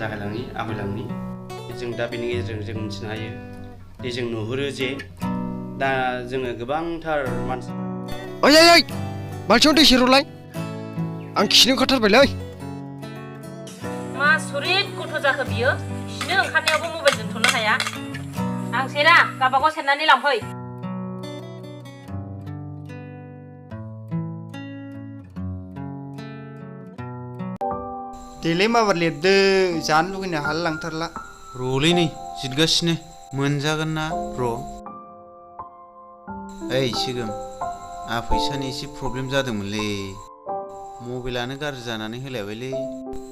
जागायलांनि आवगायलांनि जों दा बेनि गेजेरजों जों मिथिनो हायो दि जों नुहुरो जे दा जोङो गोबांथार मानसि ओइ बालथिङाव दै सेरहरलाय आं खिनो ओंखारथारबायलै मा सुरित गथ' जाखो बियो खिनो ओंखारनायावबो मबाइल दोनथ'नो हाया आं सेरा गावबागाव सेरनानै लांफै देलाय माबार लिरदो जानो लुगैनो हाला लांथारला र'लै नै जिदगासिनो मोनजागोन ना र' ओइ सिगोम फैसानि एसे प्रब्लेम जादोंमोनलै मबाइलानो गाज्रि जानानै होलायबायलै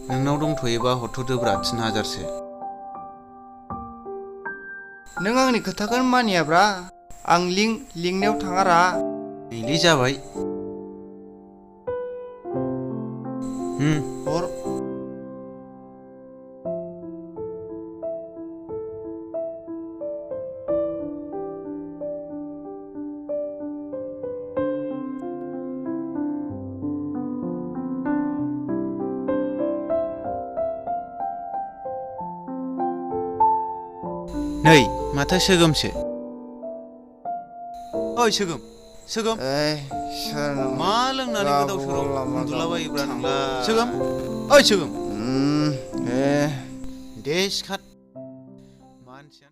नोंनाव दंथ'योबा हरथ'दोब्रा 3000सो नों आंनि खोथाखौनो मानियाब्रा आं लिंनायाव थाङारा नैलै जाबाय हर नै माथो सोगोमसो ओइ सोगोम मा लोंनानै गोदाव सोराव उन्दुलाबायोब्रा नोंलाय सोगोम ओइ सोगोम दे सिखार मानसिया